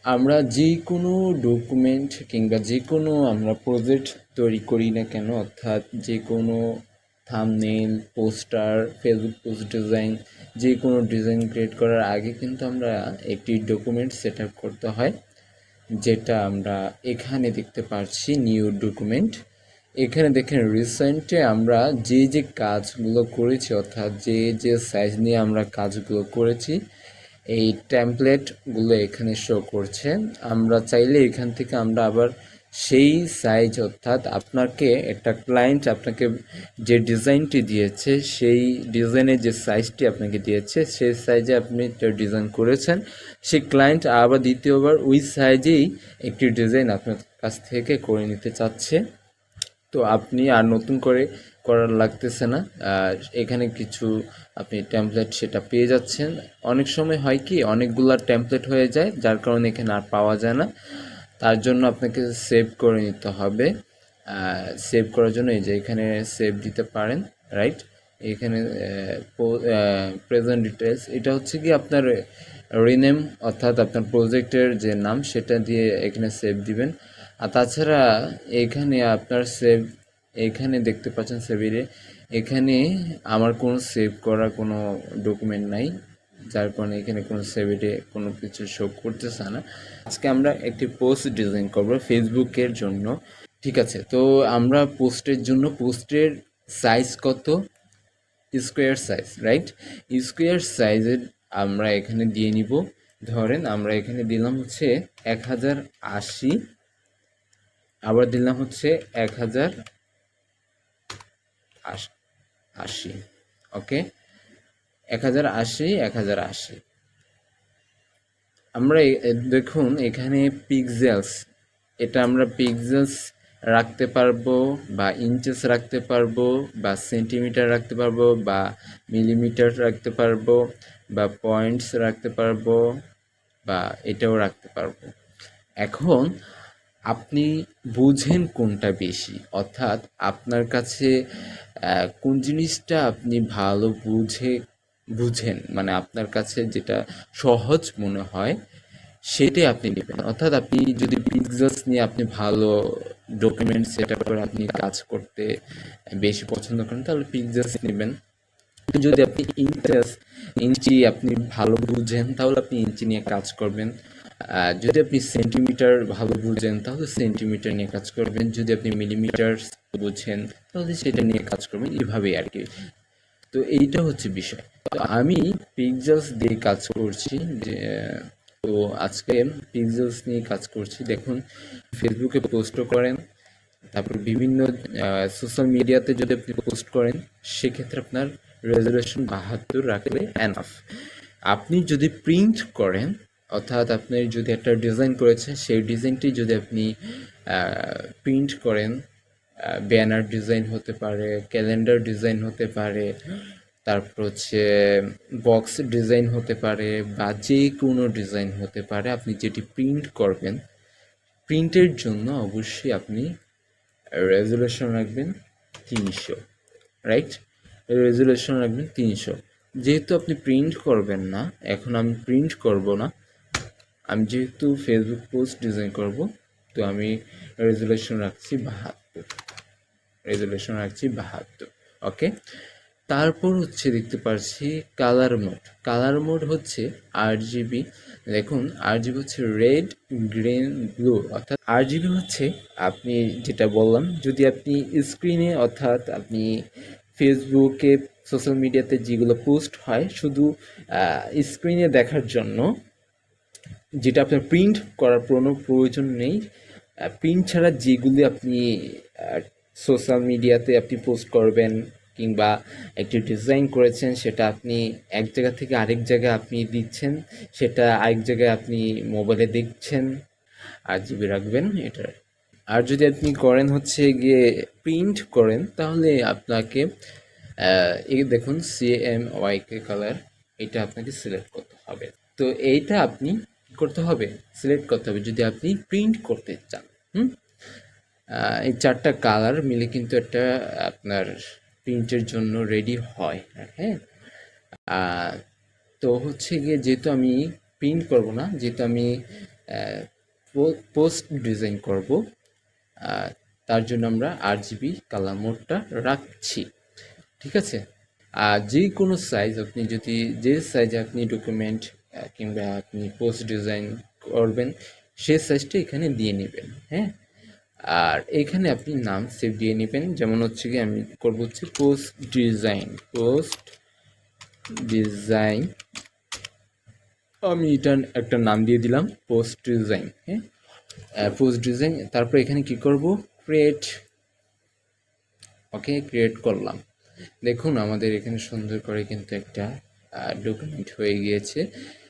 আমরা যে কোনো ডকুমেন্ট কিংবা যে কোনো আমরা প্রজেক্ট তৈরি করি না কেন, অর্থাৎ যে কোনো thumbnail, poster, Facebook post design, যে কোনো ডিজাইন ক্রিয়েট করার আগে কিন্তু আমরা একটি ডকুমেন্ট সেট আপ করতে হয়, যেটা আমরা এখানে দেখতে পাচ্ছি নিউ ডকুমেন্ট। এখানে দেখেন রিসেন্টে আমরা যে কাজগুলো করেছি, অর্থাৎ যে সাইজ নিয়ে আমরা কাজগুলো করেছি, এই টেমপ্লেটগুলো এখানে শো করছে। আমরা চাইলে এখান থেকে আমরা আবার সেই সাইজ, অর্থাৎ আপনাকে একটা ক্লায়েন্ট আপনাকে যে ডিজাইনটি দিয়েছে সেই ডিজাইনের যে সাইজটি আপনাকে দিয়েছে সেই সাইজে আপনি ডিজাইন করেছেন, সেই ক্লায়েন্ট আবার দ্বিতীয়বার ওই সাইজেই একটি ডিজাইন আপনার কাছ থেকে করে নিতে চাচ্ছে। তো আপনি আর নতুন করে করার লাগতেছে না, এখানে কিছু আপনি টেমপ্লেট সেটা পেয়ে যাচ্ছেন। অনেক সময় হয় কি অনেকগুলা টেমপ্লেট হয়ে যায়, যার কারণে এখানে আর পাওয়া যায় না। তার জন্য আপনাকে সেভ করে নিতে হবে। সেভ করার জন্য এই যে এখানে সেভ দিতে পারেন, রাইট। এখানে প্রেজেন্ট ডিটেলস, এটা হচ্ছে কি আপনার রিনেম, অর্থাৎ আপনার প্রজেক্টের যে নাম সেটা দিয়ে এখানে সেভ দিবেন। আর তাছাড়া এখানে আপনার সেভ, এখানে দেখতে পাচ্ছেন সেভিরে, এখানে আমার কোনো সেভ করা কোনো ডকুমেন্ট নাই, যার কারণে এখানে কোনো সেভিরে কোনো কিছু শো করতেছে না। আজকে আমরা একটি পোস্ট ডিজাইন করব ফেসবুকের জন্য, ঠিক আছে। তো আমরা পোস্টের জন্য পোস্টের সাইজ কত, স্কোয়ার সাইজ, রাইট। স্কোয়ার সাইজের আমরা এখানে দিয়ে নিব। ধরেন আমরা এখানে দিলাম হচ্ছে 1080, আবার দিলাম হচ্ছে 1080, ওকে। 1080, 1080। আমরা দেখুন এখানে পিক্সেলস, এটা আমরা পিক্সেলস রাখতে পারবো বা ইঞ্চেস রাখতে পারবো বা সেন্টিমিটার রাখতে পারবো বা মিলিমিটার রাখতে পারবো বা পয়েন্টস রাখতে পারবো বা এটাও রাখতে পারবো। এখন আপনি বুঝেন কোনটা বেশি, অর্থাৎ আপনার কাছে কোন জিনিসটা আপনি ভালো বুঝেন, মানে আপনার কাছে যেটা সহজ মনে হয় সেটাই আপনি নেবেন। অর্থাৎ আপনি যদি পিক্সেলস নিয়ে আপনি ভালো ডকুমেন্ট সেট আপ করে আপনি কাজ করতে বেশি পছন্দ করেন তাহলে পিক্সেলস নেবেন। যদি আপনি ইঞ্চি আপনি ভালো বুঝেন তাহলে আপনি ইঞ্চি নিয়ে কাজ করবেন। যদি আপনি সেন্টিমিটার ভালো বুঝেন তাহলে সেন্টিমিটার নিয়ে কাজ করবেন। যদি আপনি মিলিমিটার বুঝেন তাহলে সেটা নিয়ে কাজ করবেন, এভাবেই আর কি। তো এইটা হচ্ছে বিষয়। তো আমি পিক্সেলস দিয়ে কাজ করছি, যে তো আজকে পিক্সেলস নিয়ে কাজ করছি। দেখুন ফেসবুকে পোস্টও করেন, তারপর বিভিন্ন সোশ্যাল মিডিয়াতে যদি আপনি পোস্ট করেন সেক্ষেত্রে আপনার রেজুলেশন 72 রাখলে এনাফ। আপনি যদি প্রিন্ট করেন, অর্থাৎ আপনি যদি একটা ডিজাইন করেছেন সেই ডিজাইনটি যদি আপনি প্রিন্ট করেন, ব্যানার ডিজাইন হতে পারে, ক্যালেন্ডার ডিজাইন হতে পারে, তারপর হচ্ছে বক্স ডিজাইন হতে পারে বা যে কোনো ডিজাইন হতে পারে, আপনি যেটি প্রিন্ট করবেন প্রিন্টের জন্য অবশ্যই আপনি রেজুলেশন রাখবেন 300, রাইট। রেজুলেশন রাখবেন 300। যেহেতু আপনি প্রিন্ট করবেন না, এখন আমি প্রিন্ট করব না, আমি যেহেতু ফেসবুক পোস্ট ডিজাইন করব, তো আমি রেজুলেশন রাখছি 72, রেজুলেশন রাখছি 72, ওকে। তারপর হচ্ছে দেখতে পাচ্ছি কালার মোড। কালার মোড হচ্ছে RGB। দেখুন RGB হচ্ছে রেড, গ্রিন, ব্লু। অর্থাৎ RGB হচ্ছে আপনি যেটা বললাম, যদি আপনি স্ক্রিনে, অর্থাৎ আপনি ফেসবুকে সোশ্যাল মিডিয়াতে যেগুলো পোস্ট হয় শুধু স্ক্রিনে দেখার জন্য, যেটা আপনার প্রিন্ট করার কোনো প্রয়োজন নেই, প্রিন্ট ছাড়া যেগুলি আপনি সোশ্যাল মিডিয়াতে আপনি পোস্ট করবেন কিংবা একটি ডিজাইন করেছেন সেটা আপনি এক জায়গা থেকে আরেক জায়গায় আপনি দিচ্ছেন, সেটা আরেক জায়গায় আপনি মোবাইলে দেখছেন, RGB রাখবেন এটা। আর যদি আপনি করেন হচ্ছে গিয়ে প্রিন্ট করেন তাহলে আপনাকে এই দেখুন CMYK কালার, এটা আপনাকে সিলেক্ট করতে হবে। তো এইটা আপনি কি করতে হবে, সিলেক্ট করতে হবে যদি আপনি প্রিন্ট করতে চান। এই 4টা কালার মিলে কিন্তু একটা আপনার প্রিন্টের জন্য রেডি হয়, হ্যাঁ। তো হচ্ছে গিয়ে যেহেতু আমি প্রিন্ট করব না, যেহেতু আমি পোস্ট ডিজাইন করব, তার জন্য আমরা আরজিবি কালার মোডটা রাখছি। ঠিক আছে। আর যে কোনো সাইজ আপনি যদি যে সাইজে আপনি ডকুমেন্ট কিংবা আপনি পোস্ট ডিজাইন করবেন সে সাইজটা এখানে দিয়ে নেবেন। হ্যাঁ, আর এখানে আপনি নাম সেভ দিয়ে নেবেন। যেমন হচ্ছে কি আমি করবো হচ্ছে পোস্ট ডিজাইন, আমি এটা একটা নাম দিয়ে দিলাম পোস্ট ডিজাইন। হ্যাঁ, পোস্ট ডিজাইন, তারপর এখানে কি করব, ক্রিয়েট। ওকে, ক্রিয়েট করলাম। দেখুন আমাদের এখানে সুন্দর করে কিন্তু একটা ডকুমেন্ট হয়ে গিয়েছে।